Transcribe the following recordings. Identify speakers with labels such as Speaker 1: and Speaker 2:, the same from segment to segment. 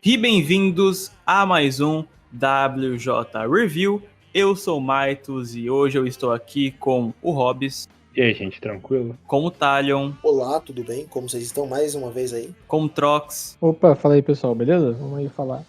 Speaker 1: E bem-vindos a mais um WJ Review. Eu sou o Maitos e hoje eu estou aqui com o Hobbs.
Speaker 2: E aí, gente, tranquilo?
Speaker 1: Com o Talion.
Speaker 3: Olá, tudo bem? Como vocês estão mais uma vez aí?
Speaker 1: Com o Trox.
Speaker 4: Opa, fala aí, pessoal, beleza? Vamos aí falar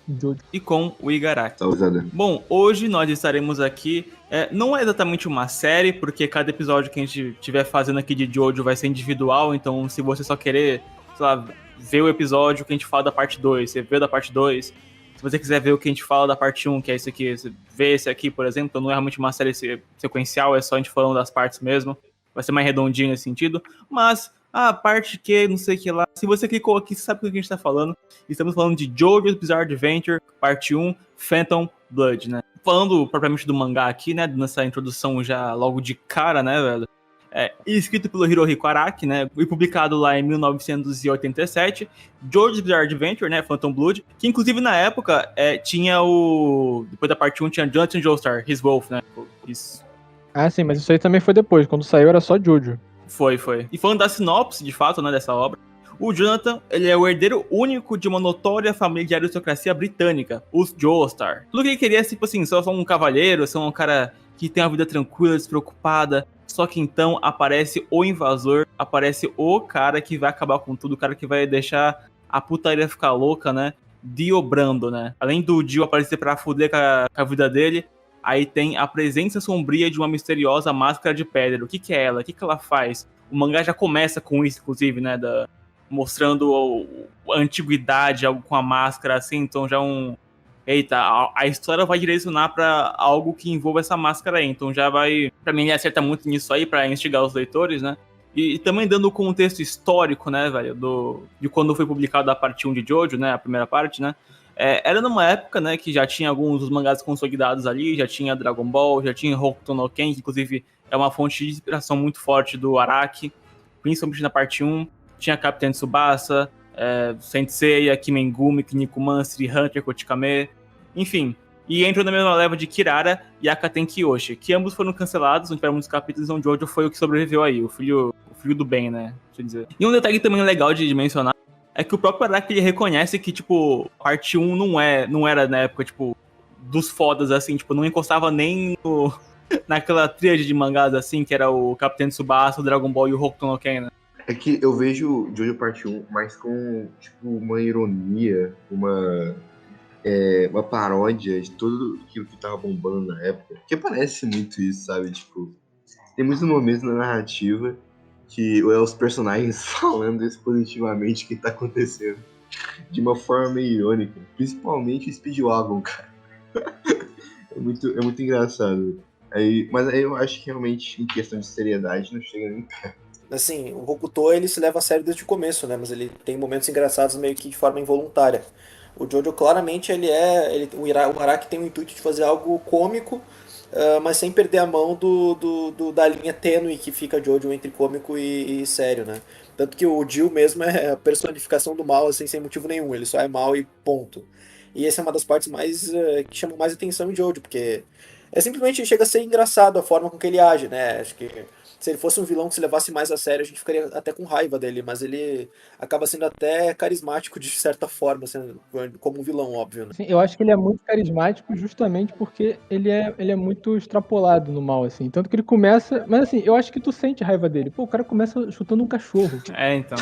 Speaker 4: de hoje.
Speaker 1: E com o Igaraki.
Speaker 5: Salve.
Speaker 1: Bom, hoje nós estaremos aqui, não é exatamente uma série, porque cada episódio que a gente estiver fazendo aqui de Jojo vai ser individual, então se você só querer, sei lá, ver o episódio que a gente fala da parte 2, você vê da parte 2. Se você quiser ver o que a gente fala da parte 1, que é esse aqui, você vê esse aqui, por exemplo, então não é realmente uma série sequencial, é só a gente falando das partes mesmo. Vai ser mais redondinho nesse sentido, mas a parte que, não sei o que lá, se você clicou aqui, você sabe do que a gente tá falando. Estamos falando de Jojo's Bizarre Adventure, parte 1, Phantom Blood, né? Falando propriamente do mangá aqui, né, nessa introdução já logo de cara, né, velho? Escrito pelo Hirohiko Araki, né, e publicado lá em 1987, Jojo's Bizarre Adventure, né, Phantom Blood, que inclusive na época tinha depois da parte 1 tinha Jonathan Joestar, His Wolf, né, isso.
Speaker 4: Ah, sim, mas isso aí também foi depois, quando saiu era só Jojo.
Speaker 1: Foi. E falando da sinopse, de fato, né, dessa obra, o Jonathan, ele é o herdeiro único de uma notória família de aristocracia britânica, os Joestar. Tudo que ele queria é, tipo assim, só um cavalheiro, só um cara que tem uma vida tranquila, despreocupada. Só que então aparece o invasor, aparece o cara que vai acabar com tudo, o cara que vai deixar a putaria ficar louca, né? Dio Brando, né? Além do Dio aparecer pra fuder com a vida dele, aí tem a presença sombria de uma misteriosa máscara de pedra. O que é ela? O que ela faz? O mangá já começa com isso, inclusive, né? Mostrando a antiguidade, algo com a máscara, assim. Então já Eita, a história vai direcionar pra algo que envolva essa máscara aí. Então já vai... Pra mim, ele acerta muito nisso aí, pra instigar os leitores, né? E também dando o contexto histórico, né, velho? De quando foi publicado a parte 1 de Jojo, né? A primeira parte, né? Era numa época, né, que já tinha alguns dos mangás consolidados ali, já tinha Dragon Ball, já tinha Hokuto no Ken, que inclusive é uma fonte de inspiração muito forte do Araki, principalmente na parte 1. Tinha Captain Tsubasa, Saint Seiya, Kimengumi, Kinnikumansuri, Hunter, Kochikame, enfim. E entrou na mesma leva de Kirara e Akaten Kiyoshi, que ambos foram cancelados, não tiveram muitos capítulos, onde Jojo foi o que sobreviveu aí, o filho do bem, né, deixa eu dizer. E um detalhe também legal de mencionar é que o próprio Araki, ele reconhece que, tipo, parte 1 não era na época, tipo, dos fodas, assim, tipo, não encostava nem naquela tríade de mangás, assim, que era o Captain Tsubasa, o Dragon Ball e o Hokuto no Ken, né?
Speaker 5: É que eu vejo Jojo Parte 1 mais com, tipo, uma ironia, uma paródia de tudo aquilo que tava bombando na época. Que parece muito isso, sabe? Tipo, tem muitos momentos na narrativa que é os personagens falando expositivamente o que tá acontecendo de uma forma meio irônica. Principalmente o Speedwagon, cara. É muito engraçado. Mas aí eu acho que realmente, em questão de seriedade, não chega nem perto.
Speaker 3: Assim, o Hokuto, ele se leva a sério desde o começo, né? Mas ele tem momentos engraçados meio que de forma involuntária. O Jojo, claramente, o Araki tem o intuito de fazer algo cômico, mas sem perder a mão da linha tênue que fica Jojo entre cômico e sério, né? Tanto que o Dio mesmo é a personificação do mal, assim, sem motivo nenhum. Ele só é mal e ponto. E essa é uma das partes mais que chamam mais atenção em Jojo, porque simplesmente chega a ser engraçado a forma com que ele age, né? Acho que se ele fosse um vilão que se levasse mais a sério, a gente ficaria até com raiva dele, mas ele acaba sendo até carismático de certa forma, sendo como um vilão, óbvio, né?
Speaker 4: Sim, eu acho que ele é muito carismático justamente porque ele é muito extrapolado no mal, assim. Tanto que ele começa... Mas assim, eu acho que tu sente raiva dele. Pô, o cara começa chutando um cachorro.
Speaker 1: Então.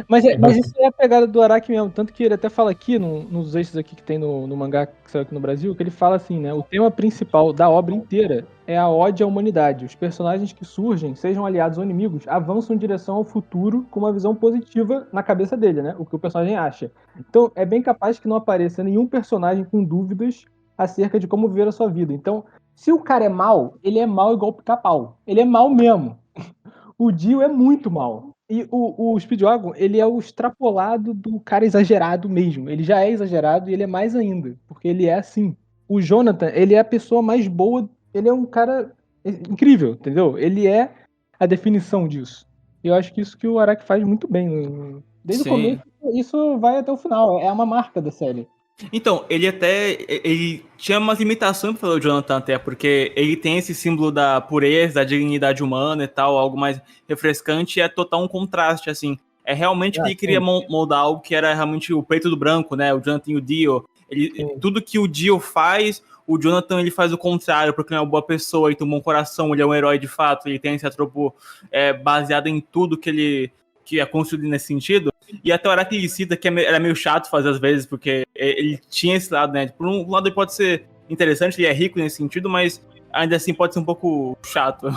Speaker 4: Mas isso é a pegada do Araki mesmo. Tanto que ele até fala aqui, nos extras aqui que tem no mangá que saiu aqui no Brasil, que ele fala assim, né? O tema principal da obra inteira é a ode à humanidade. Os personagens que surgem, sejam aliados ou inimigos, avançam em direção ao futuro com uma visão positiva na cabeça dele, né? O que o personagem acha. Então, é bem capaz que não apareça nenhum personagem com dúvidas acerca de como viver a sua vida. Então, se o cara é mau, ele é mau igual pica-pau. Ele é mau mesmo. O Dio é muito mau. E o Speedwagon, ele é o extrapolado do cara exagerado mesmo. Ele já é exagerado e ele é mais ainda, porque ele é assim. O Jonathan, ele é a pessoa mais boa, ele é um cara incrível, entendeu? Ele é a definição disso. E eu acho que isso que o Araki faz muito bem. Desde o começo, isso vai até o final. É uma marca da série.
Speaker 1: Então, ele tinha umas limitações pelo Jonathan até, porque ele tem esse símbolo da pureza, da dignidade humana e tal, algo mais refrescante, e é total um contraste, assim. É realmente que ele queria moldar algo que era realmente o preto do branco, né? O Jonathan e o Dio. Tudo que o Dio faz, o Jonathan ele faz o contrário, porque ele é uma boa pessoa, ele tem um bom coração, ele é um herói de fato, ele tem esse atropo baseado em tudo que é construído nesse sentido. E até o Araki ele cita que era meio chato fazer às vezes, porque ele tinha esse lado, né? Por um lado ele pode ser interessante, ele é rico nesse sentido, mas ainda assim pode ser um pouco chato.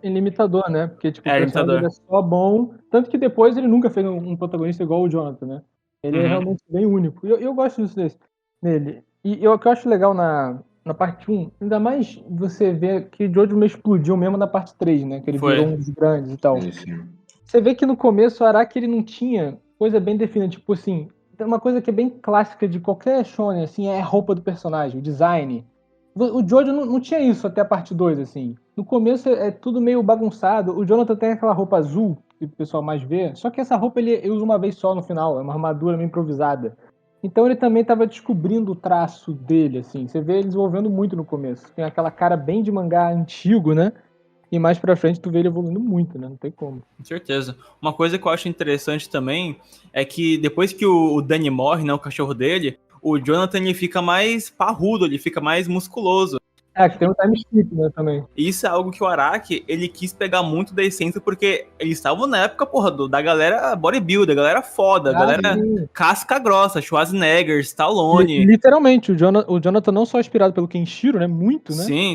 Speaker 4: Limitador, né? Porque, tipo, o personagem é só bom. Tanto que depois ele nunca fez um protagonista igual o Jonathan, né? Ele é realmente bem único. E eu gosto disso nele. E o que eu acho legal na parte 1, ainda mais você vê que o Jojo meio explodiu mesmo na parte 3, né? Que ele virou um dos grandes e tal.
Speaker 5: Sim.
Speaker 4: Você vê que no começo o Araki ele não tinha coisa bem definida. Tipo assim, tem uma coisa que é bem clássica de qualquer shonen, assim, é a roupa do personagem, o design. O Jojo não tinha isso até a parte 2, assim. No começo é tudo meio bagunçado. O Jonathan tem aquela roupa azul, que o pessoal mais vê. Só que essa roupa ele usa uma vez só no final. É uma armadura meio improvisada. Então ele também estava descobrindo o traço dele, assim. Você vê ele desenvolvendo muito no começo. Tem aquela cara bem de mangá antigo, né? E mais pra frente tu vê ele evoluindo muito, né? Não tem como.
Speaker 1: Com certeza. Uma coisa que eu acho interessante também é que depois que o Danny morre, né, o cachorro dele, o Jonathan ele fica mais parrudo, ele fica mais musculoso.
Speaker 4: Que tem um time skip, né, também.
Speaker 1: Isso é algo que o Araki, ele quis pegar muito da essência, porque eles estavam na época, da galera bodybuilder, galera foda, galera casca grossa, Schwarzenegger, Stallone.
Speaker 4: Literalmente, o Jonathan não só é inspirado pelo Kenshiro, né, muito, né?
Speaker 1: Sim.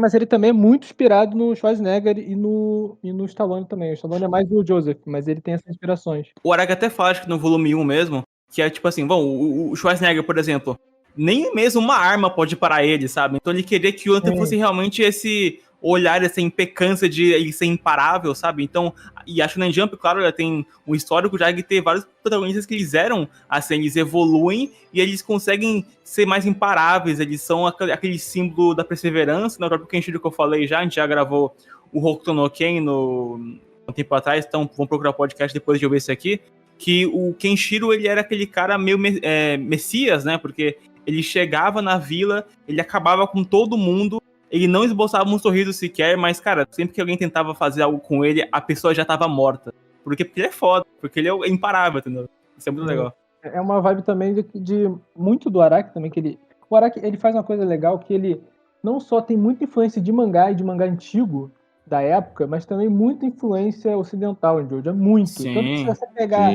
Speaker 4: Mas ele também é muito inspirado no Schwarzenegger e no Stallone também. O Stallone é mais do Joseph, mas ele tem essas inspirações.
Speaker 1: O Araki até fala, acho que no volume 1 mesmo, que é tipo assim, o Schwarzenegger, por exemplo, nem mesmo uma arma pode parar ele, sabe? Então ele queria que o Jonathan fosse realmente esse olhar, essa impecância de ele ser imparável, sabe? Então, e a Shonen Jump, claro, ela tem um histórico já de ter vários protagonistas que eles eram, assim, eles evoluem e eles conseguem ser mais imparáveis, eles são aquele símbolo da perseverança, no próprio Kenshiro que eu falei já, a gente já gravou o Hokuto no Ken um tempo atrás, então vamos procurar o podcast depois de eu ver esse aqui, que o Kenshiro, ele era aquele cara meio messias, né? Porque ele chegava na vila, ele acabava com todo mundo, ele não esboçava um sorriso sequer, mas, cara, sempre que alguém tentava fazer algo com ele, a pessoa já tava morta. Porque ele é foda, porque ele é imparável, entendeu? Isso é muito legal.
Speaker 4: É uma vibe também de muito do Araki também, que o Araki, ele faz uma coisa legal, que ele não só tem muita influência de mangá e de mangá antigo da época, mas também muita influência ocidental em Jojo, é muito.
Speaker 1: Sim,
Speaker 4: tanto que se você pegar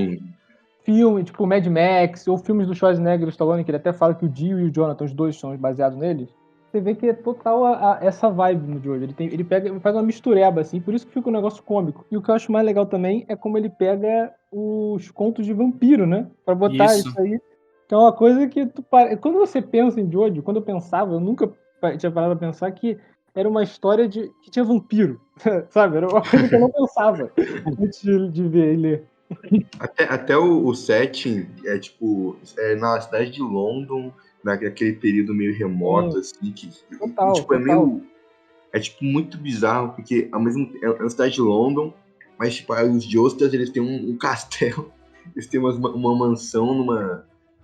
Speaker 4: filme, tipo Mad Max, ou filmes do Schwarzenegger e do Stallone, que ele até fala que o Dio e o Jonathan, os dois são baseados neles, você vê que é total essa vibe no Jojo. Ele faz uma mistureba, assim, por isso que fica um negócio cômico. E o que eu acho mais legal também é como ele pega os contos de vampiro, né? Pra botar isso aí. Que é uma coisa que quando você pensa em Jojo, quando eu pensava, eu nunca tinha parado pra pensar que era uma história que tinha vampiro, sabe? Era uma coisa que eu não pensava antes de ver e ler.
Speaker 5: Até o setting é tipo na cidade de London, naquele período meio remoto, assim, que
Speaker 4: total,
Speaker 5: tipo, é meio. É tipo muito bizarro, porque ao mesmo tempo é uma cidade de London, mas tipo, os Joestars, eles têm um castelo, eles têm uma mansão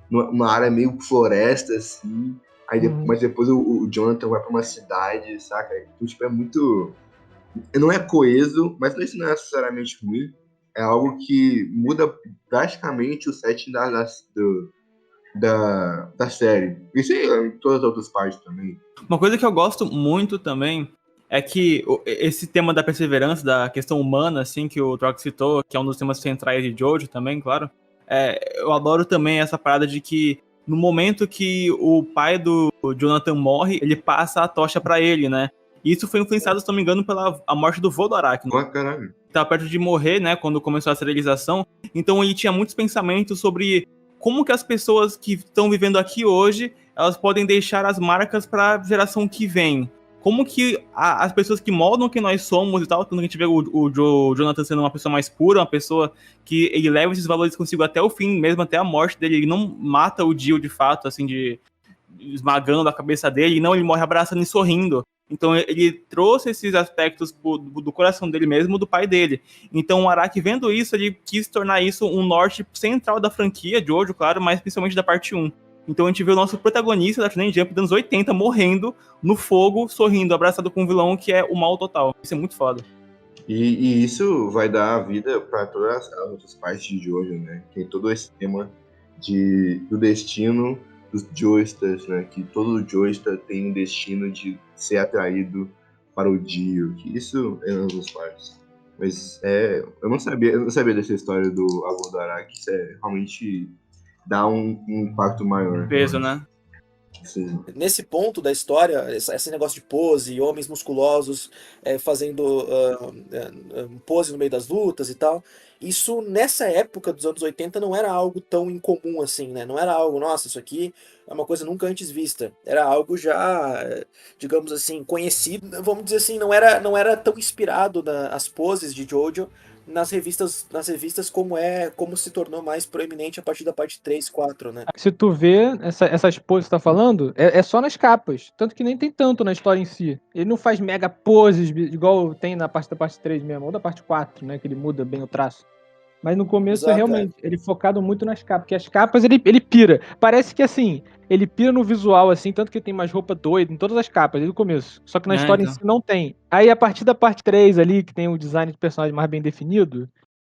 Speaker 5: numa área meio floresta, assim. Mas depois o Jonathan vai pra uma cidade, saca? Então, tipo, é muito. Não é coeso, mas isso não é necessariamente ruim. É algo que muda drasticamente o setting da série. Isso em todas as outras partes também.
Speaker 1: Uma coisa que eu gosto muito também é que esse tema da perseverança, da questão humana, assim, que o Trox citou, que é um dos temas centrais de Jojo também, claro. Eu adoro também essa parada de que no momento que o pai do Jonathan morre, ele passa a tocha pra ele, né? E isso foi influenciado, se não me engano, pela morte do vô do Araki.
Speaker 5: Né? Caralho.
Speaker 1: Tava perto de morrer, né, quando começou a serialização. Então ele tinha muitos pensamentos sobre como que as pessoas que estão vivendo aqui hoje, elas podem deixar as marcas para a geração que vem. Como que as pessoas que moldam quem nós somos e tal, quando a gente vê o Jonathan sendo uma pessoa mais pura, uma pessoa que ele leva esses valores consigo até o fim, mesmo até a morte dele, ele não mata o Dio de fato, assim, esmagando a cabeça dele, não, ele morre abraçando e sorrindo. Então ele trouxe esses aspectos do coração dele mesmo, do pai dele. Então o Araki, vendo isso, ele quis tornar isso um norte central da franquia, Jojo, claro, mas principalmente da parte 1. Então a gente vê o nosso protagonista da Shonen Jump dos anos 80 morrendo no fogo, sorrindo, abraçado com um vilão que é o mal total. Isso é muito foda.
Speaker 5: E isso vai dar vida para todas as outras partes de Jojo, né? Tem todo esse tema do destino dos Joestars, né? Que todo Joestar tem um destino de ser atraído para o Dio. Que isso é uma das partes. Mas eu não sabia dessa história do avô do Araki. Isso realmente dá um impacto maior.
Speaker 1: Peso, né?
Speaker 5: Sim.
Speaker 3: Nesse ponto da história, esse negócio de pose, homens musculosos fazendo pose no meio das lutas e tal, isso nessa época dos anos 80 não era algo tão incomum assim, né? Não era algo, nossa, isso aqui é uma coisa nunca antes vista. Era algo já, digamos assim, conhecido. Vamos dizer assim, não era tão inspirado nas poses de Jojo nas revistas como se tornou mais proeminente a partir da parte 3, 4, né?
Speaker 4: Se tu vê essas poses que você tá falando, é só nas capas. Tanto que nem tem tanto na história em si. Ele não faz mega poses igual tem na parte da parte 3 mesmo, ou da parte 4, né? Que ele muda bem o traço. Mas no começo
Speaker 3: Exato,
Speaker 4: realmente, ele focado muito nas capas, porque as capas ele pira. Parece que assim, ele pira no visual, assim, tanto que ele tem mais roupa doida em todas as capas, desde o começo. Só que na história
Speaker 1: Então.
Speaker 4: em si não tem. Aí a partir da parte 3 ali, que tem o design de personagem mais bem definido,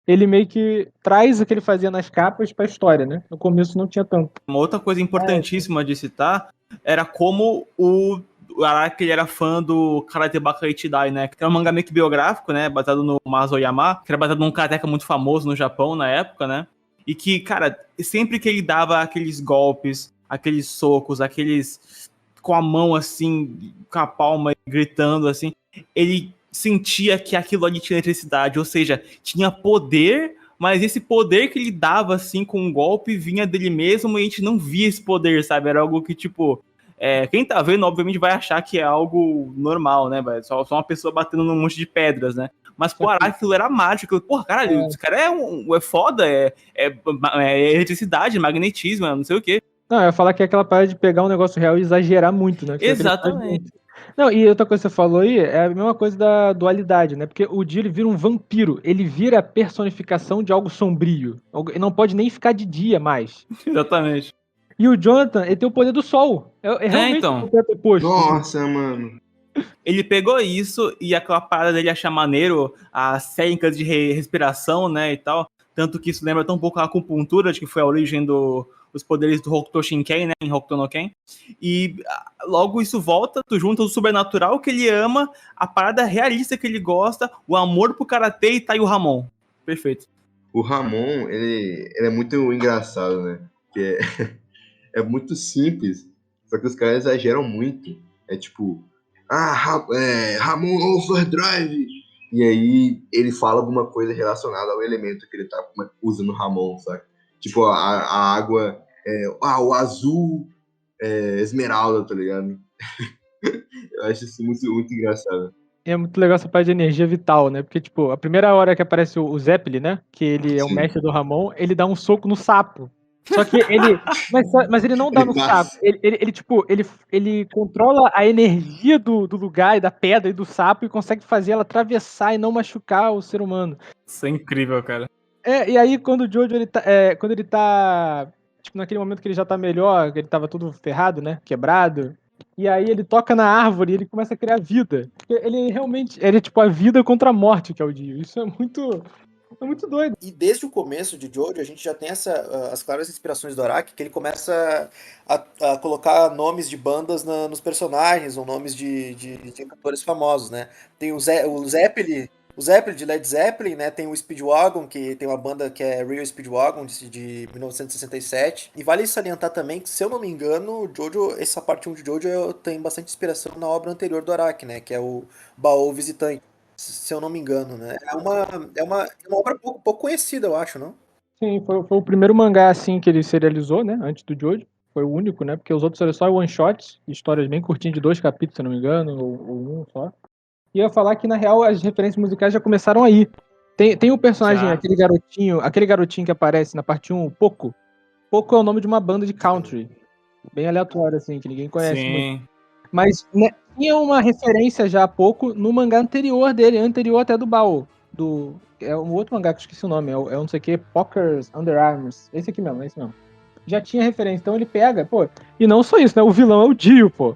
Speaker 4: ele meio que traz o que ele fazia nas capas pra história, né? No começo não tinha tanto.
Speaker 1: Uma outra coisa importantíssima de citar era como o Araki ele era fã do Karate Baka Ichidai, né? Que era um mangá meio que biográfico, né? Baseado no Mazoyama, que era baseado num karateka muito famoso no Japão na época, né? E que, cara, sempre que ele dava aqueles golpes, aqueles socos, aqueles com a mão assim, com a palma gritando assim, ele sentia que aquilo ali tinha eletricidade, ou seja, tinha poder, mas esse poder que ele dava, assim, com um golpe, vinha dele mesmo e a gente não via esse poder, sabe? Era algo que, tipo, quem tá vendo, obviamente, vai achar que é algo normal, né? Só uma pessoa batendo num monte de pedras, né? Mas pro Araki aquilo era mágico. Porra, caralho, esse cara é foda, é eletricidade, magnetismo, não sei o quê.
Speaker 4: Não, eu ia falar que é aquela parada de pegar um negócio real e exagerar muito, né?
Speaker 1: Exatamente.
Speaker 4: Não, e outra coisa que você falou aí é a mesma coisa da dualidade, né? Porque o Dio ele vira um vampiro, ele vira a personificação de algo sombrio. Ele não pode nem ficar de dia mais.
Speaker 1: Exatamente.
Speaker 4: E o Jonathan, ele tem o poder do sol. É realmente
Speaker 1: então.
Speaker 4: o completo oposto.
Speaker 5: Nossa, mano.
Speaker 1: Ele pegou isso e aquela parada dele achar maneiro as técnicas de respiração, né, e tal. Tanto que isso lembra tão um pouco a acupuntura, de que foi a origem dos poderes do Hokuto Shinken, né, em Hokuto no Ken. E logo isso volta, tu junta o sobrenatural que ele ama, a parada realista que ele gosta, o amor pro karatê e tá aí o Ramon. Perfeito.
Speaker 5: O Ramon, ele é muito engraçado, né? Porque é muito simples, só que os caras exageram muito. É tipo, Ramon Overdrive! E aí ele fala alguma coisa relacionada ao elemento que ele tá usando Ramon, sabe? Tipo, a água, o azul esmeralda, tá ligado? Eu acho isso muito, muito engraçado.
Speaker 4: É muito legal essa parte de energia vital, né? Porque, tipo, a primeira hora que aparece o Zeppelin, né? Que ele é o
Speaker 5: Sim.
Speaker 4: mestre do Ramon, ele dá um soco no sapo. Só que ele. Mas ele não dá no sapo. Ele controla a energia do lugar e da pedra e do sapo e consegue fazer ela atravessar e não machucar o ser humano.
Speaker 1: Isso é incrível, cara.
Speaker 4: E aí, quando o Jojo quando ele tá. Tipo, naquele momento que ele já tá melhor, que ele tava tudo ferrado, né? Quebrado. E aí ele toca na árvore e ele começa a criar vida. Ele realmente. Ele é tipo a vida contra a morte, que é o Dio. Isso é muito. É muito doido.
Speaker 3: E desde o começo de Jojo, a gente já tem as claras inspirações do Araki, que ele começa a colocar nomes de bandas nos personagens, ou nomes de cantores famosos, né? Tem o Zeppelin de Led Zeppelin, né? Tem o Speedwagon, que tem uma banda que é Real Speedwagon, de 1967. E vale salientar também que, se eu não me engano, essa parte 1 de Jojo tem bastante inspiração na obra anterior do Araki, né? Que é o Baou Visitante, se eu não me engano, né? É uma obra pouco conhecida, eu acho, não?
Speaker 4: Sim, foi o primeiro mangá assim que ele serializou, né? Antes do Jojo. Foi o único, né? Porque os outros eram só one-shots, histórias bem curtinhas de 2 capítulos, se eu não me engano, ou um só. E eu ia falar que, na real, as referências musicais já começaram aí. Tem o personagem,
Speaker 1: Já.
Speaker 4: aquele garotinho que aparece na parte 1, o Poco. Poco é o nome de uma banda de country. Bem aleatório, assim, que ninguém conhece muito.
Speaker 1: Sim.
Speaker 4: Mas né, tinha uma referência já há pouco no mangá anterior dele, anterior até do Bao. É um outro mangá que eu esqueci o nome, é um não sei o que, Poker's Underarms. Esse aqui mesmo, esse mesmo. já tinha referência. Então ele pega, pô. E não só isso, né? O vilão é o Dio, pô.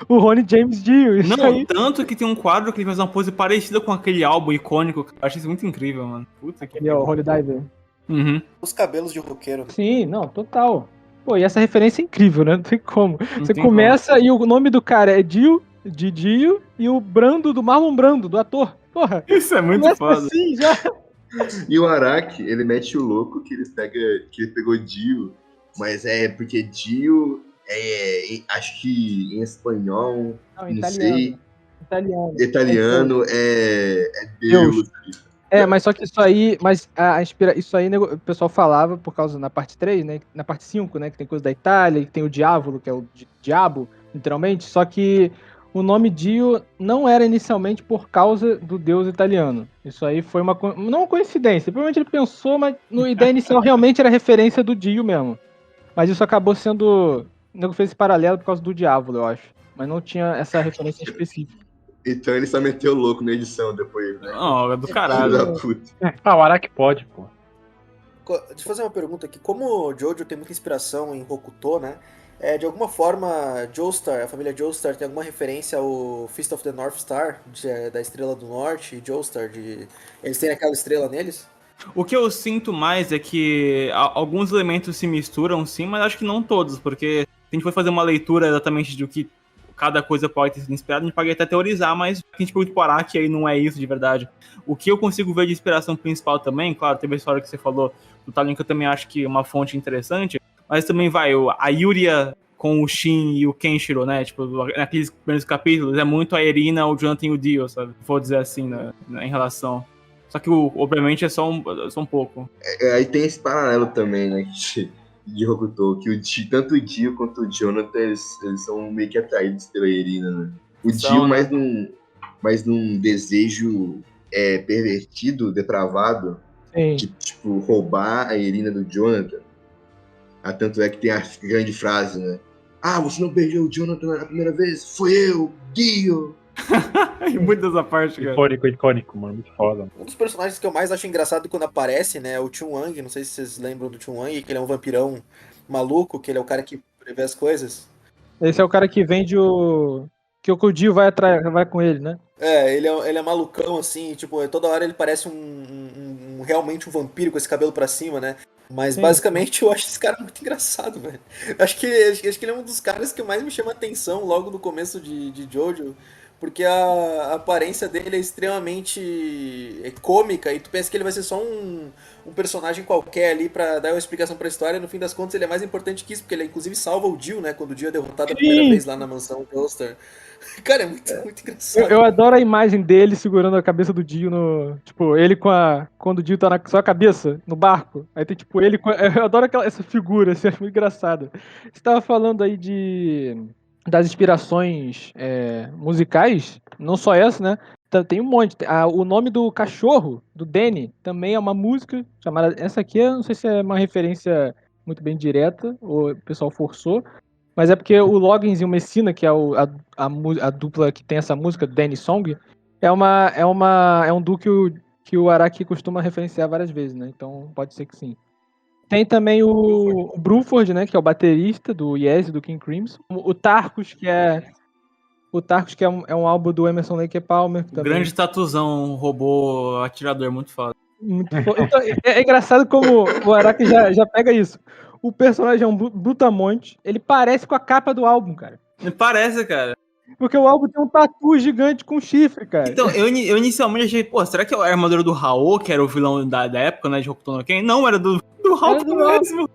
Speaker 4: O Ronnie James Dio. Isso
Speaker 1: Não,
Speaker 4: aí.
Speaker 1: tanto que tem um quadro que ele faz uma pose parecida com aquele álbum icônico. Eu achei isso muito incrível, mano. Puta que
Speaker 4: Ele é o Holy Diver.
Speaker 1: Uhum.
Speaker 3: Os cabelos de roqueiro.
Speaker 4: Sim, não, total. Pô, e essa referência é incrível, né? Não tem como.
Speaker 1: Não
Speaker 4: Você
Speaker 1: tem
Speaker 4: começa e o nome do cara é Dio, de Dio, e o Brando, do Marlon Brando, do ator. Porra,
Speaker 1: Isso é muito
Speaker 4: começa
Speaker 1: foda.
Speaker 4: assim já.
Speaker 5: E o Araki, ele mete o louco que ele pegou Dio, mas é porque Dio acho que em espanhol,
Speaker 4: Não,
Speaker 5: não
Speaker 4: italiano.
Speaker 5: sei,
Speaker 4: Italiano.
Speaker 5: italiano é Deus.
Speaker 4: É, mas só que isso aí, isso aí o pessoal falava por causa na parte 3, né? Na parte 5, né? Que tem coisa da Itália, que tem o Diávolo, que é o diabo, literalmente. Só que o nome Dio não era inicialmente por causa do deus italiano. Isso aí foi não uma coincidência. Provavelmente ele pensou, mas a ideia inicial realmente era referência do Dio mesmo. Mas isso acabou sendo. O nego fez esse paralelo por causa do Diávolo, eu acho. Mas não tinha essa referência específica.
Speaker 5: Então ele só meteu o louco na edição depois, né?
Speaker 1: Não, é do
Speaker 5: Filho
Speaker 1: caralho.
Speaker 5: da puta.
Speaker 2: Ah, o Araki pode, pô.
Speaker 3: Deixa eu fazer uma pergunta aqui. Como o Jojo tem muita inspiração em Hokuto, né? De alguma forma, Joestar, a família Joestar tem alguma referência ao Fist of the North Star, da Estrela do Norte, e Joestar, eles têm aquela estrela neles?
Speaker 1: O que eu sinto mais é que alguns elementos se misturam, sim, mas acho que não todos, porque se a gente for fazer uma leitura exatamente do que cada coisa pode ter sido inspirada, a gente pode até teorizar, mas a gente pergunta pro Araki aí não é isso de verdade. O que eu consigo ver de inspiração principal também, claro, teve a história que você falou do Talon, que eu também acho que é uma fonte interessante, mas também a Yuria com o Shin e o Kenshiro, né, tipo, naqueles primeiros capítulos, é muito a Erina, o Jonathan e o Dio, sabe, vou dizer assim, né, em relação... Só que, obviamente, é só um pouco.
Speaker 5: Aí tem esse paralelo também, né? De Hokuto, que tanto o Dio quanto o Jonathan, eles são meio que atraídos pela Irina, né? O Dio
Speaker 1: né?
Speaker 5: mais num desejo pervertido, depravado,
Speaker 4: Sim.
Speaker 5: de, tipo, roubar a Irina do Jonathan. Tanto é que tem a grande frase, né? Ah, você não beijou o Jonathan na primeira vez? Foi eu, Dio!
Speaker 1: Muito dessa parte, cara.
Speaker 2: Icônico, mano. Muito foda.
Speaker 3: Um dos personagens que eu mais acho engraçado quando aparece, né, é o Chun Wang. Não sei se vocês lembram do Chun Wang, que ele é um vampirão maluco, que ele é o cara que prevê as coisas.
Speaker 4: Esse é o cara que vende o... Que o Dio vai com ele, né?
Speaker 3: Ele é malucão, assim, tipo, toda hora ele parece realmente um vampiro com esse cabelo pra cima, né? Mas, basicamente, eu acho esse cara muito engraçado, velho. Acho que ele é um dos caras que mais me chama atenção logo no começo de Jojo, porque a aparência dele é extremamente cômica, e tu pensa que ele vai ser só um personagem qualquer ali pra dar uma explicação pra história, e no fim das contas ele é mais importante que isso, porque ele inclusive salva o Dio, né, quando o Dio é derrotado a primeira vez lá na mansão Joestar. Cara, é muito engraçado.
Speaker 4: Eu adoro a imagem dele segurando a cabeça do Dio no... Tipo, ele quando o Dio tá na sua cabeça, no barco. Aí tem, tipo, ele... Eu adoro essa figura, assim, é muito engraçada. Você tava falando aí das inspirações musicais, não só essa, né? Tem um monte. O nome do cachorro, do Danny, também é uma música chamada... Essa aqui, eu não sei se é uma referência muito bem direta, ou o pessoal forçou, mas é porque o Loggins e o Messina, que é a dupla que tem essa música, Danny Song, é um duo que o Araki costuma referenciar várias vezes, né? Então pode ser que sim. Tem também o Bruford, né? Que é o baterista do Yes e do King Crimson. O Tarkus, que é um álbum do Emerson Lake Palmer.
Speaker 1: O grande tatuzão, robô, atirador, muito foda.
Speaker 4: Então, é engraçado como o Araki já pega isso. O personagem é um brutamonte, ele parece com a capa do álbum, cara.
Speaker 1: Parece, cara.
Speaker 4: Porque o álbum tem um tatu gigante com chifre, cara.
Speaker 1: Então, eu inicialmente achei, pô, será que é a armadura do Raul, que era o vilão da época, né, de Hokuto no Ken? Não, era do Raul mesmo.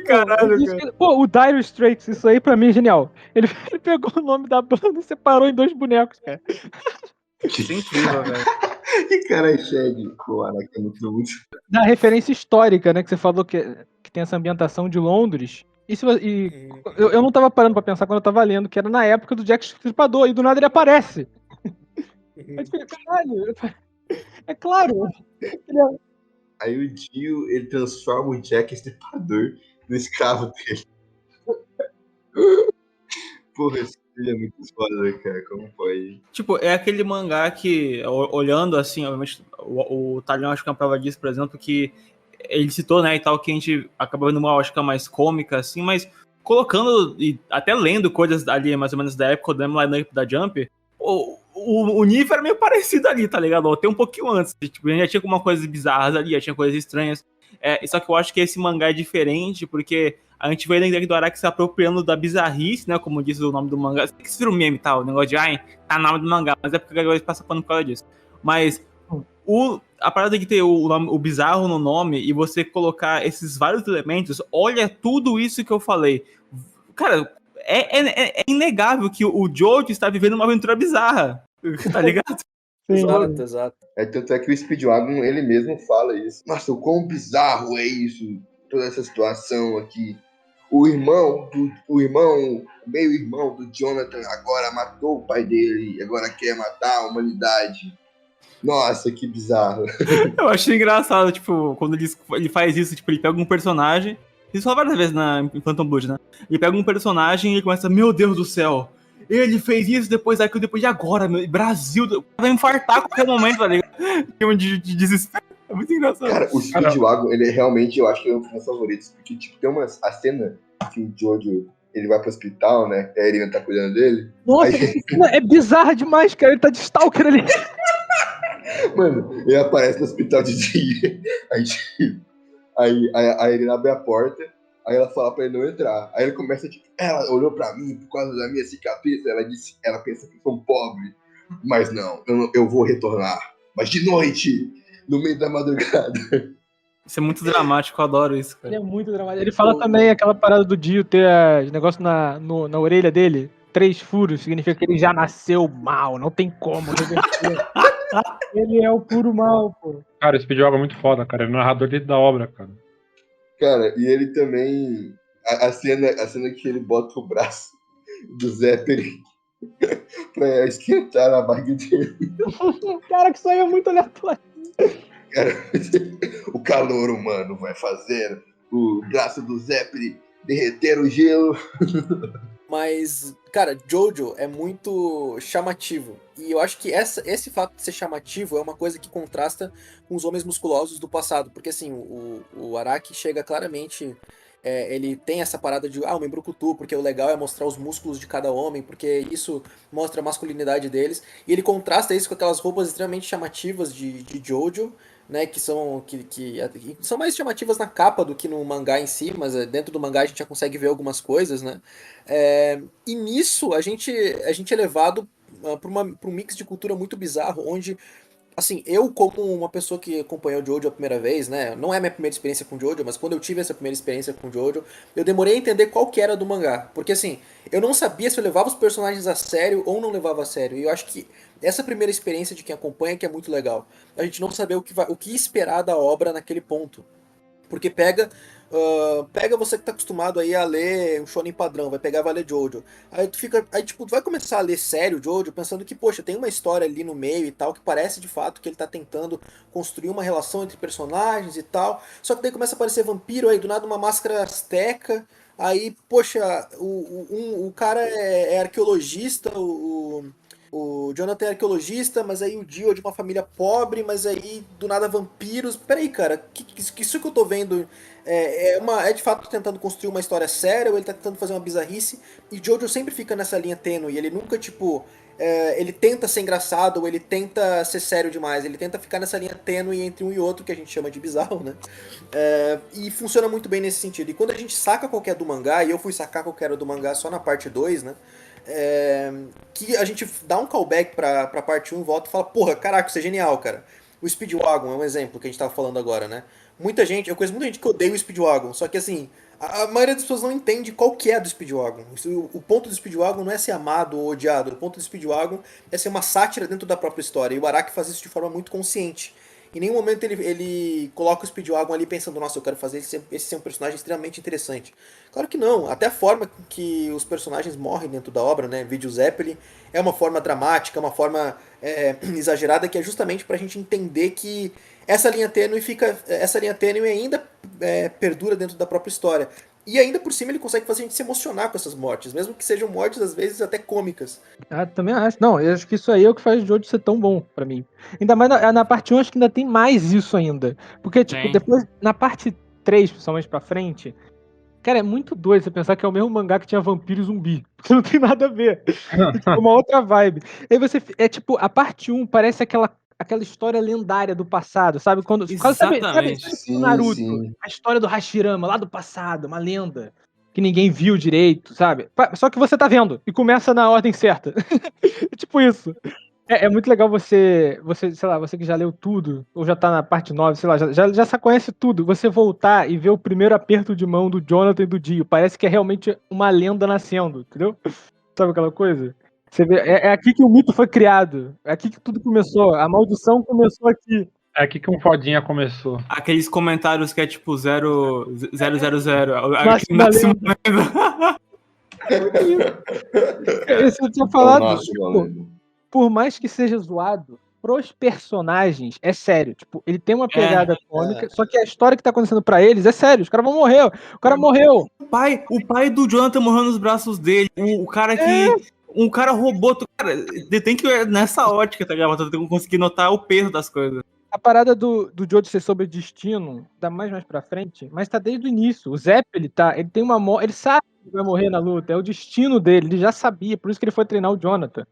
Speaker 1: Caralho, cara.
Speaker 4: Pô, o Dire Straits, isso aí pra mim é genial. Ele pegou o nome da banda e separou em 2 bonecos, cara.
Speaker 1: Isso é incrível, velho.
Speaker 5: Que cara é Shed, pô, Araki é muito...
Speaker 4: Da referência histórica, né, que você falou que tem essa ambientação de Londres. Eu não tava parando pra pensar quando eu tava lendo, que era na época do Jack Stripador, e do nada ele aparece. Eu fiquei, caralho, é claro.
Speaker 5: Aí o Dio, ele transforma o Jack Estripador no escravo dele. Porra, esse filho é muito foda, cara. Como foi?
Speaker 1: Tipo, é aquele mangá que, olhando assim, obviamente, o Talion acho que é uma prova disso, por exemplo, que ele citou, né, e tal, que a gente acaba vendo uma ótica mais cômica, assim, mas colocando e até lendo coisas ali, mais ou menos da época, do line-up da Jump, o nível era meio parecido ali, tá ligado? Até um pouquinho antes. Tipo, já tinha algumas coisas bizarras ali, já tinha coisas estranhas. Só que eu acho que esse mangá é diferente, porque a gente vê dentro do Araki se apropriando da bizarrice, né? Como diz o nome do mangá. Você tem que ser um meme e tal, o negócio de, ai, tá no nome do mangá, mas é porque a galera passa pano por causa disso. Mas a parada de ter o bizarro no nome e você colocar esses vários elementos, olha tudo isso que eu falei. Cara, é inegável que o Jojo está vivendo uma aventura bizarra, tá ligado?
Speaker 3: Exato.
Speaker 5: Tanto é que o Speedwagon, ele mesmo fala isso. Nossa, o quão bizarro é isso, toda essa situação aqui. O meio-irmão do Jonathan agora matou o pai dele e agora quer matar a humanidade. Nossa, que bizarro.
Speaker 1: Eu achei engraçado, tipo, quando ele faz isso, tipo, ele pega um personagem, isso fala várias vezes em Phantom Blood, né? Ele pega um personagem e ele começa, meu Deus do céu, ele fez isso depois daquilo, depois de agora, meu, Brasil, vai infartar a qualquer momento, tá ligado? De desespero. É muito engraçado.
Speaker 5: Cara, o Speedwagon, ele é realmente, eu acho que é um dos meus favoritos, porque, tipo, tem a cena que o Jojo, ele vai pro hospital, né, e a Irina tá cuidando dele.
Speaker 4: Nossa, é bizarra demais, cara, ele tá de stalker ali.
Speaker 5: Mano, ele aparece no hospital de dia, aí a Irina abre a porta, aí ela fala pra ele não entrar, aí ele começa, tipo, ela olhou pra mim por causa da minha cicatriz, ela pensa que eu sou pobre, mas não, eu vou retornar, mas de noite, no meio da madrugada.
Speaker 1: Isso é muito dramático, eu adoro isso, cara.
Speaker 4: Ele é muito dramático. Ele fala também aquela parada do Dio ter negócio na orelha dele. 3 furos, significa que ele já nasceu mal, não tem como reverter. Ele é o puro mal, pô.
Speaker 2: Cara, o Speedwagon é muito foda, cara. Ele é narrador dentro da obra, cara.
Speaker 5: Cara, e ele também... A cena que ele bota o braço do Zeppelin pra esquentar na barriga dele.
Speaker 4: Cara, que isso aí é muito aleatório.
Speaker 5: Cara, o calor humano vai fazer o braço do Zeppelin derreter o gelo.
Speaker 3: Mas, cara, Jojo é muito chamativo. E eu acho que esse fato de ser chamativo é uma coisa que contrasta com os homens musculosos do passado. Porque, assim, o Araki chega claramente... ele tem essa parada de, o membrucutu, porque o legal é mostrar os músculos de cada homem, porque isso mostra a masculinidade deles. E ele contrasta isso com aquelas roupas extremamente chamativas de Jojo, né, que são mais chamativas na capa do que no mangá em si, mas dentro do mangá a gente já consegue ver algumas coisas, né? E nisso a gente é levado para um mix de cultura muito bizarro, onde, assim, eu como uma pessoa que acompanhou o Jojo a primeira vez, né, não é a minha primeira experiência com o Jojo, mas quando eu tive essa primeira experiência com o Jojo, eu demorei a entender qual que era do mangá, porque assim, eu não sabia se eu levava os personagens a sério ou não levava a sério, e eu acho que essa primeira experiência de quem acompanha que é muito legal, a gente não saber o que esperar da obra naquele ponto, porque pega você que tá acostumado aí a ler um shonen padrão, vai pegar e vai ler Jojo. Aí tu vai começar a ler sério Jojo, pensando que, poxa, tem uma história ali no meio e tal, que parece de fato que ele tá tentando construir uma relação entre personagens e tal. Só que daí começa a aparecer vampiro, aí do nada uma máscara asteca. Aí, poxa, o cara é arqueologista, o Jonathan é arqueologista, mas aí o Dio é de uma família pobre, mas aí do nada vampiros. Peraí, cara, isso que eu tô vendo é de fato tentando construir uma história séria, ou ele tá tentando fazer uma bizarrice, e Jojo sempre fica nessa linha tênue, ele nunca, tipo, ele tenta ser engraçado, ou ele tenta ser sério demais, ele tenta ficar nessa linha tênue entre um e outro, que a gente chama de bizarro, né? E funciona muito bem nesse sentido. E quando a gente saca qualquer do mangá, e eu fui sacar qualquer do mangá só na parte 2, né? Que a gente dá um callback pra parte 1 e volta e fala, porra, caraca, isso é genial, cara. O Speedwagon é um exemplo que a gente tava falando agora, né? Eu conheço muita gente que odeia o Speedwagon, só que assim, a maioria das pessoas não entende qual que é do Speedwagon. O ponto do Speedwagon não é ser amado ou odiado, o ponto do Speedwagon é ser uma sátira dentro da própria história, e o Araki faz isso de forma muito consciente. Em nenhum momento ele coloca o Speedwagon ali pensando, nossa, eu quero fazer esse ser um personagem extremamente interessante. Claro que não, até a forma que os personagens morrem dentro da obra, né, vídeo Zeppelin, é uma forma dramática, é uma forma exagerada, que é justamente pra gente entender que essa linha tênue ainda perdura dentro da própria história. E ainda por cima ele consegue fazer a gente se emocionar com essas mortes, mesmo que sejam mortes às vezes até cômicas.
Speaker 4: Ah, também acho. Não, eu acho que isso aí é o que faz o Jojo ser tão bom pra mim. Ainda mais na parte 1, acho que ainda tem mais isso ainda. Porque, tipo,
Speaker 1: Tem.
Speaker 4: depois, na parte 3, principalmente pra frente, cara, é muito doido você pensar que é o mesmo mangá que tinha vampiro e zumbi. Porque não tem nada a ver. É tipo uma outra vibe. Aí você. É tipo, a parte 1 parece aquela história lendária do passado, sabe? Sabe
Speaker 1: Exatamente.
Speaker 4: o
Speaker 5: Sim,
Speaker 4: Naruto?
Speaker 5: sim.
Speaker 4: A história do Hashirama lá do passado, uma lenda. Que ninguém viu direito, sabe? Só que você tá vendo. E começa na ordem certa. É tipo isso. É muito legal sei lá, você que já leu tudo, ou já tá na parte 9, sei lá, já conhece tudo, você voltar e ver o primeiro aperto de mão do Jonathan e do Dio. Parece que é realmente uma lenda nascendo, entendeu? Sabe aquela coisa? Você vê, é aqui que o mito foi criado. É aqui que tudo começou. A maldição começou aqui.
Speaker 2: É aqui que um fodinha começou.
Speaker 1: Aqueles comentários que é tipo 000.
Speaker 4: Nasce
Speaker 1: Aqui
Speaker 4: uma
Speaker 1: nasce uma
Speaker 4: lenda.
Speaker 1: lenda.
Speaker 4: Isso eu tinha
Speaker 5: Então,
Speaker 4: falado.
Speaker 5: nossa,
Speaker 4: Tipo,
Speaker 5: valendo.
Speaker 4: por mais que seja zoado, pros personagens é sério. Tipo, ele tem uma pegada cômica, só que a história que tá acontecendo pra eles é sério. Os caras vão morrer. O cara morreu.
Speaker 1: O pai do Jonathan morreu nos braços dele. O cara que. Um cara roubou. Cara, tem que ir nessa ótica, tá ligado? Pra tu conseguir notar o peso das coisas.
Speaker 4: A parada do Jojo ser sobre destino, dá mais pra frente, mas tá desde o início. O Zepp, ele tem uma morte. Ele sabe que vai morrer na luta. É o destino dele. Ele já sabia. Por isso que ele foi treinar o Jonathan.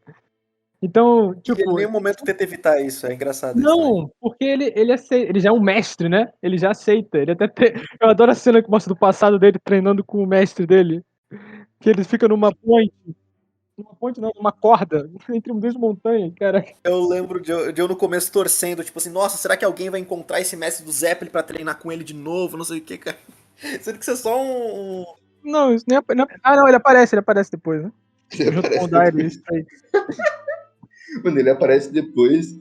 Speaker 4: Então,
Speaker 3: E ele em
Speaker 4: tipo.
Speaker 3: nenhum momento tenta evitar isso, é engraçado isso também.
Speaker 4: Não, porque ele aceita, ele já é um mestre, né? Ele já aceita. Eu adoro a cena que mostra do passado dele treinando com o mestre dele. Que ele fica numa ponte. Numa ponte não, numa corda. Entre duas montanhas, cara.
Speaker 3: Eu lembro de eu no começo torcendo, tipo assim, nossa, será que alguém vai encontrar esse mestre do Zeppelin pra treinar com ele de novo? Não sei o que, cara. Sendo que isso é só um.
Speaker 4: Não, isso nem Ah, não, ele aparece depois, né?
Speaker 5: Ele
Speaker 4: Junto com o
Speaker 5: aparece
Speaker 4: Dairo,
Speaker 5: depois.
Speaker 4: isso aí.
Speaker 5: Mano, ele aparece depois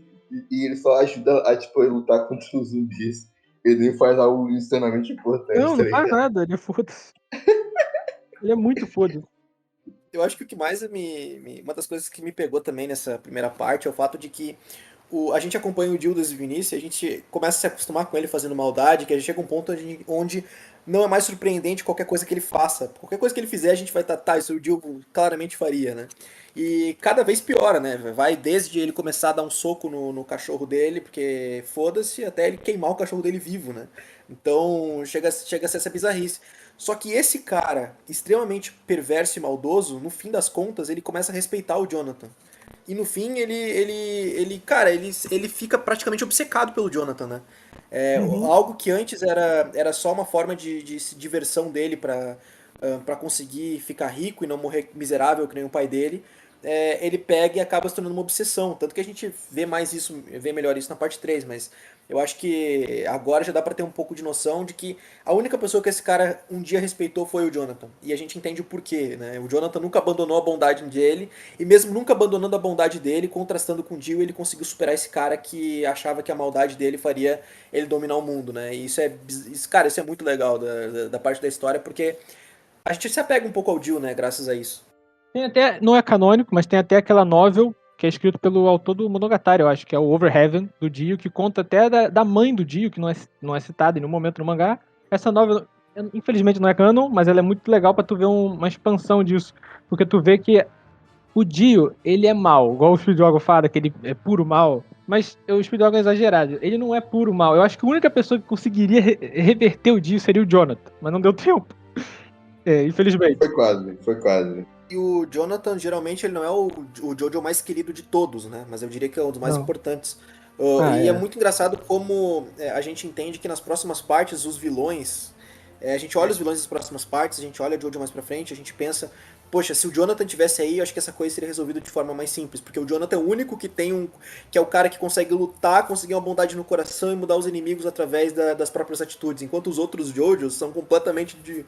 Speaker 5: e ele só ajuda a, tipo, a lutar contra os zumbis. Ele nem faz algo extremamente importante,
Speaker 4: Não,
Speaker 5: tá
Speaker 4: não faz
Speaker 5: ligado?
Speaker 4: nada, ele é foda-se. Ele é muito foda-se.
Speaker 3: Eu acho que o que mais uma das coisas que me pegou também nessa primeira parte é o fato de que a gente acompanha o Jill desde o início e a gente começa a se acostumar com ele fazendo maldade, que a gente chega a um ponto onde não é mais surpreendente qualquer coisa que ele faça. Qualquer coisa que ele fizer, a gente vai tá, isso o Jill claramente faria, né? E cada vez piora, né? Vai desde ele começar a dar um soco no cachorro dele, porque foda-se, até ele queimar o cachorro dele vivo, né? Então chega a ser essa bizarrice. Só que esse cara, extremamente perverso e maldoso, no fim das contas, ele começa a respeitar o Jonathan. E no fim, ele fica praticamente obcecado pelo Jonathan, né? Algo que antes era só uma forma de diversão dele pra conseguir ficar rico e não morrer miserável que nem o pai dele. Ele pega e acaba se tornando uma obsessão. Tanto que a gente vê melhor isso na parte 3, mas eu acho que agora já dá pra ter um pouco de noção de que a única pessoa que esse cara um dia respeitou foi o Jonathan. E a gente entende o porquê, né? O Jonathan nunca abandonou a bondade dele, e mesmo nunca abandonando a bondade dele, contrastando com o Jill, ele conseguiu superar esse cara que achava que a maldade dele faria ele dominar o mundo, né? E cara, isso é muito legal da parte da história, porque a gente se apega um pouco ao Jill, né? Graças a isso.
Speaker 4: Tem até, não é canônico, mas tem até aquela novel que é escrito pelo autor do Monogatari, eu acho, que é o Overheaven, do Dio, que conta até da mãe do Dio, que não é citada em nenhum momento no mangá. Essa novel, infelizmente, não é canon, mas ela é muito legal pra tu ver uma expansão disso. Porque tu vê que o Dio, ele é mal, igual o Speedwagon fala, que ele é puro mal. Mas o Speedwagon é exagerado. Ele não é puro mal. Eu acho que a única pessoa que conseguiria reverter o Dio seria o Jonathan, mas não deu tempo. Infelizmente.
Speaker 5: Foi quase.
Speaker 3: E o Jonathan, geralmente, ele não é o Jojo mais querido de todos, né? Mas eu diria que é um dos mais
Speaker 4: Não.
Speaker 3: importantes.
Speaker 4: É.
Speaker 3: É muito engraçado como a gente entende que nas próximas partes, os vilões... a gente olha os vilões das próximas partes, a gente olha o Jojo mais pra frente, a gente pensa... Poxa, se o Jonathan tivesse aí, eu acho que essa coisa seria resolvida de forma mais simples. Porque o Jonathan é o único que que é o cara que consegue lutar, conseguir uma bondade no coração e mudar os inimigos através das próprias atitudes. Enquanto os outros Jojos são completamente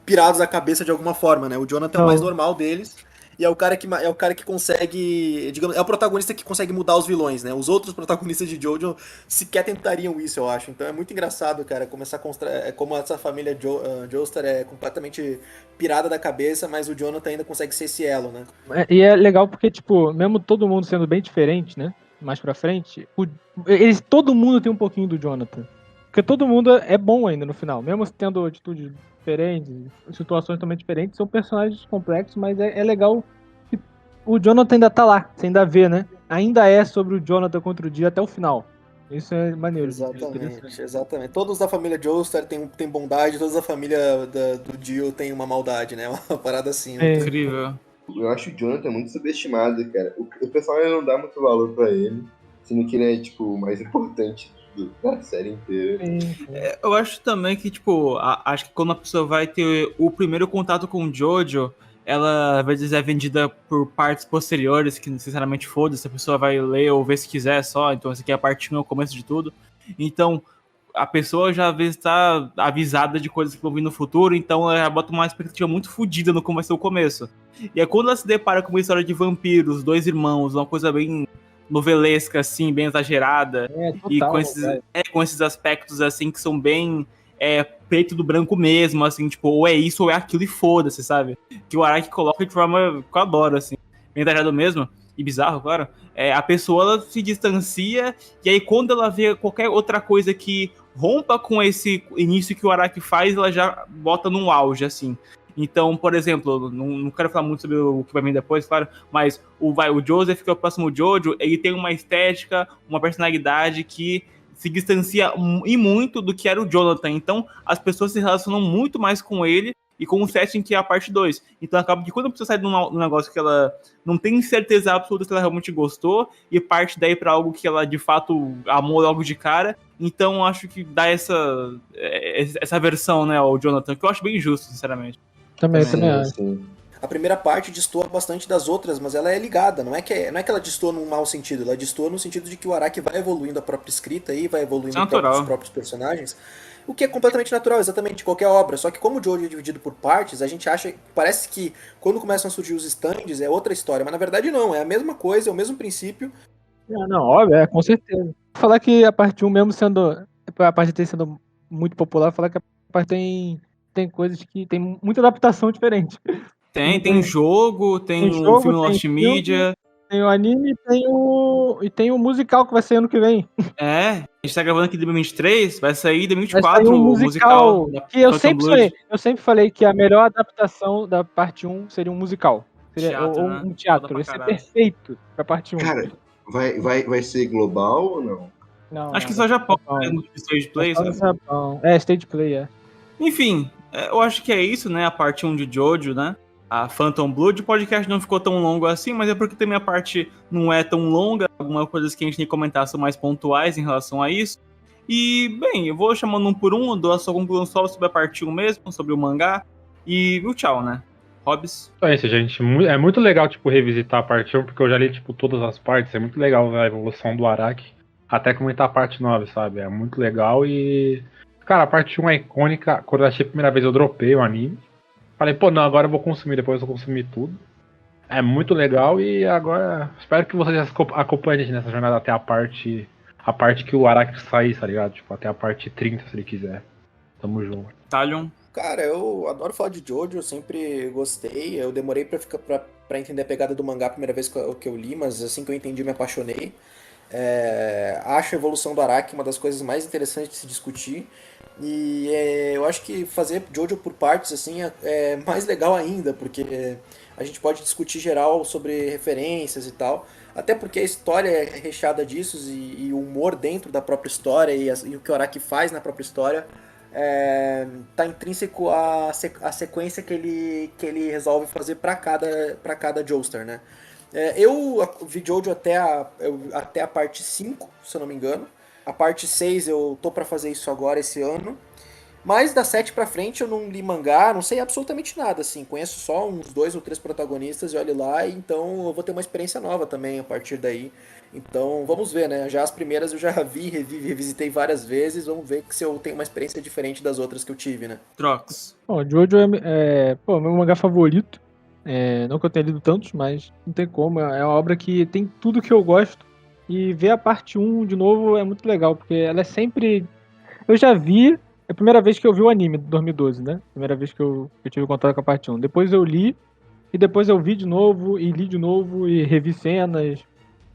Speaker 3: pirados da cabeça de alguma forma, né? O Jonathan é o mais normal deles e é o cara que consegue, digamos, é o protagonista que consegue mudar os vilões, né? Os outros protagonistas de Jojo sequer tentariam isso, eu acho. Então é muito engraçado, cara, como essa família Joestar é completamente pirada da cabeça, mas o Jonathan ainda consegue ser esse elo, né?
Speaker 4: E é legal porque, tipo, mesmo todo mundo sendo bem diferente, né? Mais pra frente, todo mundo tem um pouquinho do Jonathan. Porque todo mundo é bom ainda no final, mesmo tendo atitudes diferentes, situações também diferentes, são personagens complexos, mas é legal que o Jonathan ainda tá lá, você ainda vê, né? Ainda é sobre o Jonathan contra o Dio até o final. Isso é maneiro.
Speaker 3: Exatamente, exatamente. Todos da família Joestar tem bondade, todos da família do Dio tem uma maldade, né? Uma parada assim.
Speaker 4: É.
Speaker 1: Incrível.
Speaker 5: Eu acho o Jonathan muito subestimado, cara. O pessoal ainda não dá muito valor pra ele, sendo que ele é, tipo, o mais importante da série inteira.
Speaker 1: Eu acho também que, tipo, acho que quando a pessoa vai ter o primeiro contato com o Jojo, ela às vezes é vendida por partes posteriores, que necessariamente foda-se, a pessoa vai ler ou ver se quiser só, então essa aqui é a parte 1, é o começo de tudo. Então, a pessoa já às vezes tá avisada de coisas que vão vir no futuro, então ela bota uma expectativa muito fodida no como vai ser o começo. E aí quando ela se depara com uma história de vampiros, 2 irmãos, uma coisa bem novelesca, assim, bem exagerada,
Speaker 4: Total,
Speaker 1: e com esses aspectos, assim, que são bem preto do branco mesmo, assim, tipo, ou é isso ou é aquilo e foda-se, sabe? Que o Araki coloca de forma que eu adoro, assim, bem exagerado mesmo, e bizarro, claro. A pessoa, ela se distancia, e aí quando ela vê qualquer outra coisa que rompa com esse início que o Araki faz, ela já bota num auge, assim. Então, por exemplo, não quero falar muito sobre o que vai vir depois, claro, mas o Joseph, que é o próximo Jojo, ele tem uma estética, uma personalidade que se distancia e muito do que era o Jonathan. Então, as pessoas se relacionam muito mais com ele e com o setting que é a parte 2. Então, acaba que quando a pessoa sai de um negócio que ela não tem certeza absoluta se ela realmente gostou e parte daí pra algo que ela, de fato, amou logo de cara. Então, acho que dá essa versão, né, ao Jonathan, que eu acho bem justo, sinceramente.
Speaker 4: Também acho.
Speaker 5: Sim.
Speaker 3: A primeira parte destoa bastante das outras, mas ela é ligada, não é que ela destoa num mau sentido, ela destoa no sentido de que o Araki vai evoluindo a própria escrita e vai evoluindo os próprios personagens, o que é completamente natural, exatamente, de qualquer obra. Só que como o Jojo é dividido por partes, a gente acha, parece que quando começam a surgir os stands é outra história, mas na verdade não, é a mesma coisa, é o mesmo princípio.
Speaker 4: Não, óbvio, com certeza. Falar que a parte 1 mesmo sendo, a parte 3 sendo muito popular, falar que a parte tem coisas que tem muita adaptação diferente.
Speaker 1: Tem jogo, tem um filme Lost Media.
Speaker 4: Tem o anime e tem o musical que vai sair ano que vem.
Speaker 1: A gente tá gravando aqui em 2023, vai sair em 2024
Speaker 4: um
Speaker 1: o musical
Speaker 4: que eu sempre falei que a melhor adaptação da parte 1 seria um musical. Seria
Speaker 1: teatro,
Speaker 4: um teatro. Esse é perfeito pra parte 1.
Speaker 5: Cara, vai ser global ou não?
Speaker 4: Não,
Speaker 1: acho que só Japão, né, no Stage Play.
Speaker 4: Japão. Stage Play,
Speaker 1: Enfim, eu acho que é isso, né? A parte 1 de Jojo, né? A Phantom Blood. O podcast não ficou tão longo assim, mas é porque também a parte não é tão longa. Algumas coisas que a gente tem que comentar são mais pontuais em relação a isso. E, bem, eu vou chamando um por um, dou a sua conclusão só sobre a parte 1 mesmo, sobre o mangá. E o tchau, né? Hobbs.
Speaker 2: É isso, gente. É muito legal, tipo, revisitar a parte 1, porque eu já li, tipo, todas as partes. É muito legal ver a evolução do Araki. Até comentar a parte 9, sabe? É muito legal e... Cara, a parte 1 é icônica. Quando eu achei a primeira vez, eu dropei o anime. Falei, pô, não, agora eu vou consumir, depois eu vou consumir tudo. É muito legal e agora espero que vocês acompanhem a gente nessa jornada até a parte que o Araki sair, tá ligado? Tipo, até a parte 30, se ele quiser. Tamo junto.
Speaker 1: Talion.
Speaker 3: Cara, eu adoro falar de Jojo, eu sempre gostei. Eu demorei pra entender a pegada do mangá a primeira vez que eu li, mas assim que eu entendi, me apaixonei. Acho a evolução do Araki uma das coisas mais interessantes de se discutir. E eu acho que fazer Jojo por partes assim é mais legal ainda, porque a gente pode discutir geral sobre referências e tal. Até porque a história é recheada disso e o humor dentro da própria história e o que o Araki faz na própria história tá intrínseco à sequência que ele resolve fazer para cada Joestar, né? Eu vi Jojo até a parte 5, se eu não me engano. A parte 6 eu tô pra fazer isso agora, esse ano. Mas da 7 pra frente eu não li mangá, não sei absolutamente nada, assim. Conheço só uns 2 ou 3 protagonistas e olhe lá, então eu vou ter uma experiência nova também a partir daí. Então vamos ver, né? Já as primeiras eu já revisitei várias vezes, vamos ver se eu tenho uma experiência diferente das outras que eu tive, né?
Speaker 1: Trox.
Speaker 4: Bom, Jojo é meu mangá favorito. Não que eu tenha lido tantos, mas não tem como. É uma obra que tem tudo que eu gosto. E ver a parte 1 de novo é muito legal, porque ela é sempre... Eu já vi... É a primeira vez que eu vi o anime, de 2012, né? Primeira vez que eu tive contato com a parte 1. Depois eu li, e depois eu vi de novo, e li de novo, e revi cenas.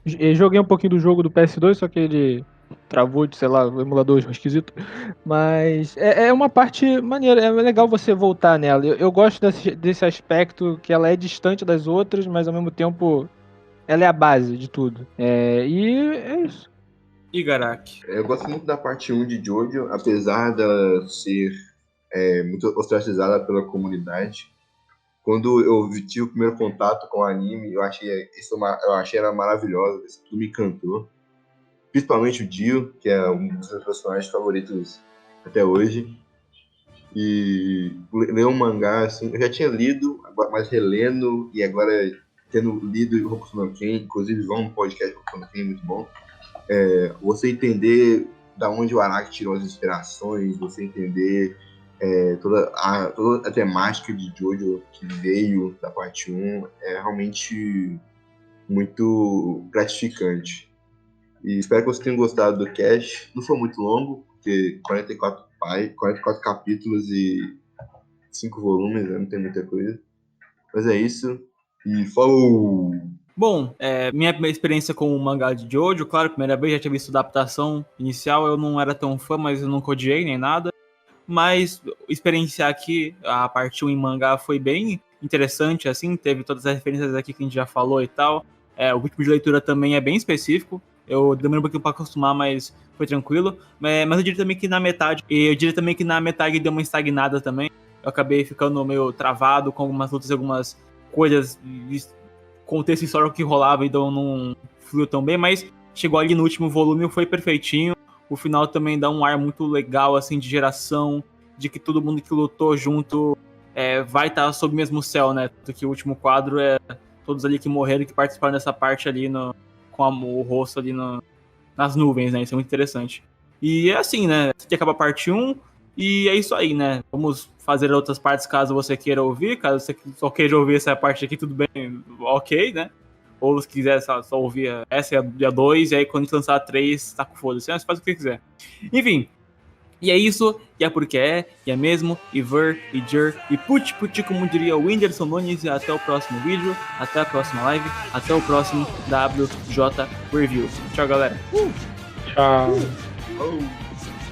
Speaker 4: E joguei um pouquinho do jogo do PS2, só que ele travou, sei lá, o emulador esquisito. Mas é uma parte maneira, é legal você voltar nela. Eu gosto desse aspecto que ela é distante das outras, mas ao mesmo tempo ela é a base de tudo. E é isso.
Speaker 1: Igarak.
Speaker 5: Eu gosto muito da parte 1 de Jojo, apesar dela ser muito ostracizada pela comunidade. Quando eu tive o primeiro contato com o anime, eu achei ela maravilhosa, isso tudo me encantou. Principalmente o Dio, que é um dos meus personagens favoritos até hoje. E ler um mangá, assim, eu já tinha lido, mas relendo, e agora tendo lido o Hokuto no Ken, inclusive vão no podcast Hokuto no Ken, muito bom. Você entender da onde o Araki tirou as inspirações, você entender toda a temática de Jojo que veio da parte 1, é realmente muito gratificante. E espero que você tenha gostado do cast. Não foi muito longo, porque 44 capítulos e 5 volumes, né? Não tem muita coisa. Mas é isso. E falou!
Speaker 1: Bom, minha experiência com o mangá de Jojo, claro, primeira vez já tinha visto a adaptação inicial, eu não era tão fã, mas eu nunca odiei nem nada. Mas experienciar aqui a parte 1 em mangá foi bem interessante, assim, teve todas as referências aqui que a gente já falou e tal. O ritmo de leitura também é bem específico. Eu demorei um pouquinho pra acostumar, mas foi tranquilo. Mas eu diria também que na metade, deu uma estagnada também. Eu acabei ficando meio travado com algumas lutas e algumas coisas, contexto histórico que rolava, então não fluiu tão bem, mas chegou ali no último volume, foi perfeitinho. O final também dá um ar muito legal, assim, de geração, de que todo mundo que lutou junto vai estar sob o mesmo céu, né? Que o último quadro é todos ali que morreram, que participaram dessa parte ali com o rosto ali nas nuvens, né? Isso é muito interessante. E é assim, né? Aqui acaba a parte 1, e é isso aí, né? Vamos fazer outras partes caso você queira ouvir. Caso você só queira ouvir essa parte aqui, tudo bem, ok, né? Ou se quiser só ouvir essa e a 2, e aí quando a gente lançar a 3, tá com foda-se. Você faz o que quiser. Enfim. E é isso, e é porque e é mesmo, e ver, e jer, e puti, como diria o Whindersson Nunes, e até o próximo vídeo, até a próxima live, até o próximo WJ Review. Tchau, galera.
Speaker 2: Tchau.
Speaker 5: Oh.